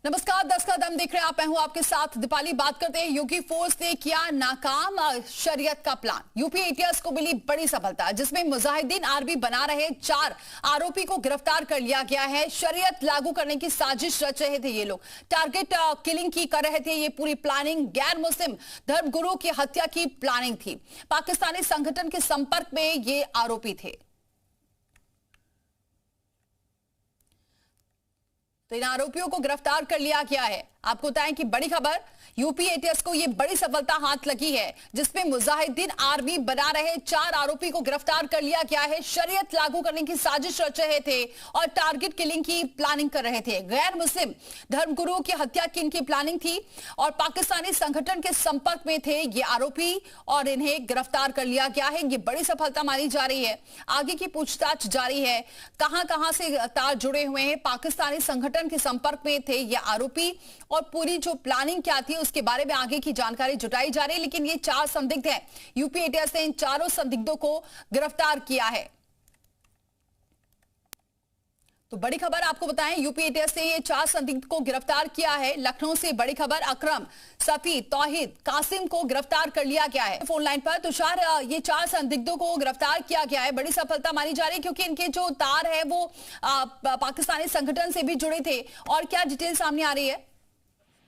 नमस्कार, 10 का दम देख रहे हैं आप। मैं हूं आपके साथ दीपाली। बात करते हैं यूपी फोर्स ने किया नाकाम शरीयत का प्लान। यूपी एटीएस को मिली बड़ी सफलता जिसमें मुजाहिदीन आरबी बना रहे 4 आरोपी को गिरफ्तार कर लिया गया है। शरीयत लागू करने की साजिश रच रहे थे ये लोग, टारगेट किलिंग की कर रहे थे। ये पूरी प्लानिंग गैर मुस्लिम धर्मगुरु की हत्या की प्लानिंग थी। पाकिस्तानी संगठन के संपर्क में ये आरोपी थे। तो इन आरोपियों को गिरफ्तार कर लिया गया है। आपको बताएं कि बड़ी खबर, यूपी एटीएस को यह बड़ी सफलता हाथ लगी है जिसमें मुजाहिदीन आर्मी बना रहे 4 आरोपी को गिरफ्तार कर लिया गया है। शरीयत लागू करने की साजिश रच रहे थे और टारगेट किलिंग की प्लानिंग कर रहे थे। गैर मुस्लिम धर्मगुरुओं की हत्या की इनकी प्लानिंग थी और पाकिस्तानी संगठन के संपर्क में थे ये आरोपी और इन्हें गिरफ्तार कर लिया गया है। ये बड़ी सफलता मानी जा रही है। आगे की पूछताछ जारी है। कहां से तार जुड़े हुए हैं, पाकिस्तानी संगठन के संपर्क में थे ये आरोपी और पूरी जो प्लानिंग क्या थी उसके बारे में आगे की जानकारी जुटाई जा रही है। लेकिन ये 4 संदिग्ध हैं। यूपी एटीएस ने इन चारों संदिग्धों को गिरफ्तार किया है। तो बड़ी खबर आपको बताएं, यूपी एटीएस ने ये 4 संदिग्ध को गिरफ्तार किया है। लखनऊ से बड़ी खबर, अकरम, सफी, तौहीद, कासिम को गिरफ्तार कर लिया गया है। फोन लाइन पर तुषार, ये 4 संदिग्धों को गिरफ्तार किया गया है। बड़ी सफलता मानी जा रही है क्योंकि इनके जो तार है वो पाकिस्तानी संगठन से भी जुड़े थे। और क्या डिटेल सामने आ रही है?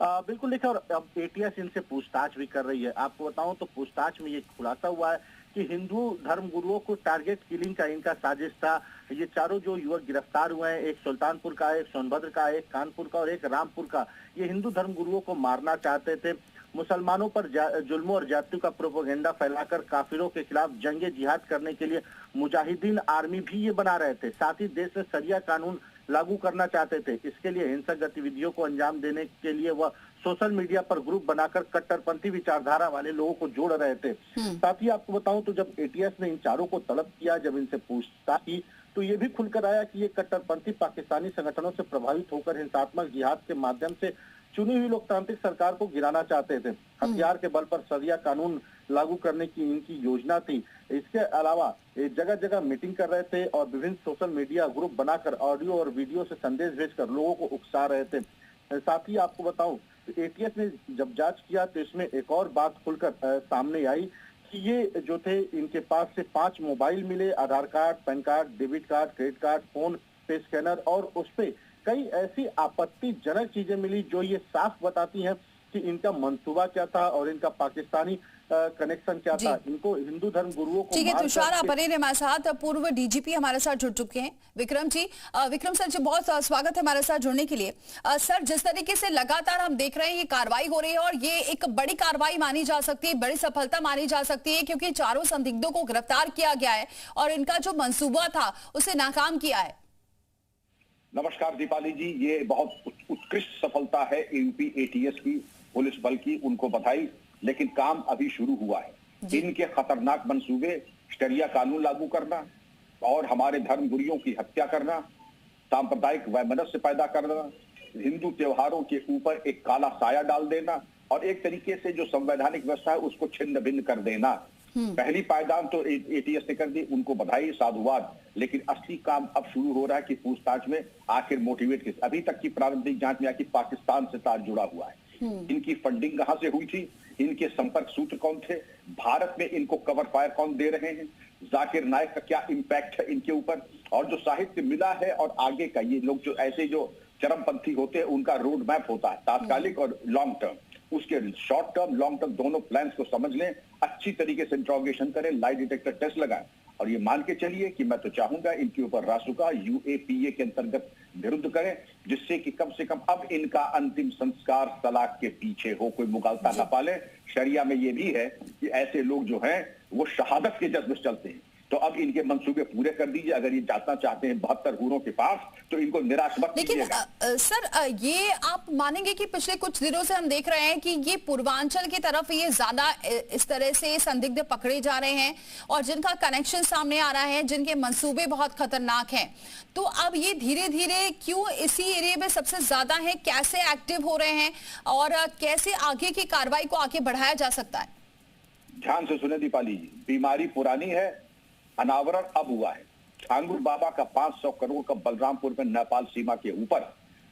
बिल्कुल देखिए, और अब एटीएस इनसे पूछताछ भी कर रही है। आपको बताऊं तो पूछताछ में ये खुलासा हुआ है कि हिंदू धर्म गुरुओं को टारगेट किलिंग का इनका साजिश था। ये चारों जो युवक गिरफ्तार हुए हैं, एक सुल्तानपुर का, एक सोनभद्र का, एक कानपुर का और एक रामपुर का, ये हिंदू धर्म गुरुओं को मारना चाहते थे। मुसलमानों पर जुल्म और जाति का प्रोपेगेंडा फैलाकर काफिरों के खिलाफ जंगे जिहाद करने के लिए मुजाहिदीन आर्मी भी ये बना रहे थे। साथ ही देश में शरिया कानून लागू करना चाहते थे। इसके लिए हिंसक गतिविधियों को अंजाम देने के लिए वह सोशल मीडिया पर ग्रुप बनाकर कट्टरपंथी विचारधारा वाले लोगों को जोड़ रहे थे। साथ ही आपको बताऊं तो जब एटीएस ने इन चारों को तलब किया, जब इनसे पूछताछ की, तो ये भी खुलकर आया कि ये कट्टरपंथी पाकिस्तानी संगठनों से प्रभावित होकर हिंसात्मक जिहाद के माध्यम से चुनी हुई लोकतांत्रिक सरकार को गिराना चाहते थे। हथियार के बल पर शरिया कानून लागू करने की इनकी योजना थी। इसके अलावा जगह जगह मीटिंग कर रहे थे और विभिन्न सोशल मीडिया ग्रुप बनाकर ऑडियो और वीडियो से संदेश भेजकर लोगों को उकसा रहे थे। साथ ही आपको बताऊं, एटीएस ने जब जांच किया तो इसमें एक और बात खुलकर सामने आई कि ये जो थे, इनके पास से 5 मोबाइल मिले, Aadhaar card, PAN card, debit card, credit card, PhonePe scanner, और उस पे कई ऐसी आपत्तिजनक चीजें मिली जो ये साफ बताती हैं कि इनका मंसूबा क्या था और इनका पाकिस्तानी कनेक्शन क्या था। इनको हिंदू धर्म गुरुओं को। ठीक है तुषार, आप बने रहे हमारे साथ। पूर्व डीजीपी हमारे साथ जुड़ चुके हैं, विक्रम जी। विक्रम सर जी, बहुत स्वागत है हमारे साथ जुड़ने के लिए। सर, जिस तरीके से लगातार हम देख रहे हैं ये कार्रवाई हो रही है और ये एक बड़ी कार्रवाई मानी जा सकती है, बड़ी सफलता मानी जा सकती है क्योंकि चारों संदिग्धों को गिरफ्तार किया गया है और इनका जो मंसूबा था उसे नाकाम किया है। नमस्कार दीपाली जी, ये बहुत उत्कृष्ट सफलता है यूपी एटीएस की, पुलिस बल की, उनको बधाई। लेकिन काम अभी शुरू हुआ है। इनके खतरनाक मंसूबे, शरिया कानून लागू करना और हमारे धर्म गुरुओं की हत्या करना, सांप्रदायिक वैमनस्य पैदा करना, हिंदू त्योहारों के ऊपर एक काला साया डाल देना और एक तरीके से जो संवैधानिक व्यवस्था है उसको छिन्न भिन्न कर देना। पहली पायदान तो एटीएस ने कर दी, उनको बधाई, साधुवाद। लेकिन असली काम अब शुरू हो रहा है कि पूछताछ में आखिर मोटिवेट किस। अभी तक की प्रारंभिक जांच में आया कि पाकिस्तान से तार जुड़ा हुआ है। इनकी फंडिंग कहां से हुई थी, इनके संपर्क सूत्र कौन थे, भारत में इनको कवर फायर कौन दे रहे हैं, जाकिर नायक का क्या इंपैक्ट है इनके ऊपर, और जो साहित्य मिला है और आगे का, ये लोग जो ऐसे जो चरमपंथी होते हैं उनका रोड मैप होता है, तात्कालिक और लॉन्ग टर्म। उसके शॉर्ट टर्म, लॉन्ग टर्म दोनों प्लान्स को समझ लें, अच्छी तरीके से इंट्रोगेशन करें, लाई डिटेक्टर टेस्ट लगाएं और ये मान के चलिए कि मैं तो चाहूंगा इनके ऊपर रासुका यूएपीए के अंतर्गत विरुद्ध करें, जिससे कि कम से कम अब इनका अंतिम संस्कार तलाक के पीछे हो, कोई मुगालता न पाले। शरिया में ये भी है कि ऐसे लोग जो हैं वो शहादत के जज्बे से चलते हैं। तो अब इनके मंसूबे पूरे कर दीजिए। अगर ये जाना चाहते हैं 72 हूरों के पास तो इनको निराश मत कीजिएगा। लेकिन सर, ये आप मानेंगे कि पिछले कुछ दिनों से हम देख रहे हैं कि ये पूर्वांचल की तरफ ये ज्यादा इस तरह से संदिग्ध पकड़े जा रहे हैं और जिनका कनेक्शन सामने आ रहा है, जिनके मंसूबे बहुत खतरनाक हैं। तो अब ये धीरे धीरे क्यों इसी एरिया में सबसे ज्यादा है, कैसे एक्टिव हो रहे हैं और कैसे आगे की कार्रवाई को आगे बढ़ाया जा सकता है? ध्यान से सुने दीपाली जी, बीमारी पुरानी है, अनावरण अब हुआ है। छांगुर बाबा का 500 करोड़ का बलरामपुर में नेपाल सीमा के ऊपर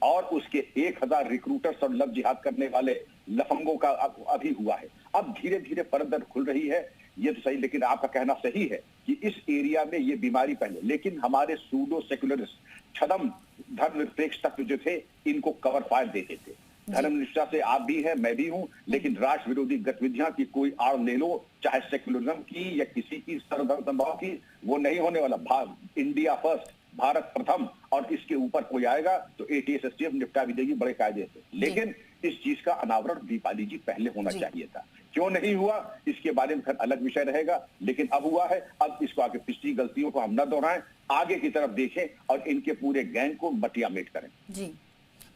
और उसके 1000 रिक्रूटर्स और लव जिहाद करने वाले लफंगों का अभी हुआ है। अब धीरे धीरे परत खुल रही है, ये तो सही, लेकिन आपका कहना सही है कि इस एरिया में ये बीमारी पहले, लेकिन हमारे सूडो सेक्युलरिस्ट छदम धर्मनिरपेक्ष तत्व जो थे इनको कवर फायर देते थे। धर्मनिष्ठा से आप भी हैं, मैं भी हूं, लेकिन राष्ट्र विरोधी गतिविधियां की कोई आड़ ले लो, चाहे सेक्युलरिज्म की या किसी की सर्वधर्म समभाव की, वो नहीं होने वाला। इंडिया फर्स्ट, भारत प्रथम, और इसके ऊपर कोई आएगा तो एटीएस एसटीएफ निपटा भी देगी बड़े कायदे से। लेकिन इस चीज का अनावरण दीपाली जी पहले होना चाहिए था। क्यों नहीं हुआ इसके बारे में फिर अलग विषय रहेगा, लेकिन अब हुआ है। अब इसको आगे पिछली गलतियों को हम न दोहराएं, आगे की तरफ देखें और इनके पूरे गैंग को मटियामेट करें। जी,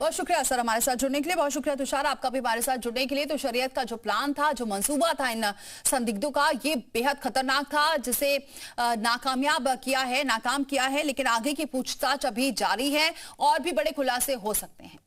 बहुत शुक्रिया सर हमारे साथ जुड़ने के लिए। बहुत शुक्रिया तुषार आपका भी हमारे साथ जुड़ने के लिए। तो शरीयत का जो प्लान था, जो मंसूबा था इन संदिग्धों का, ये बेहद खतरनाक था, जिसे नाकाम किया है, लेकिन आगे की पूछताछ अभी जारी है और भी बड़े खुलासे हो सकते हैं।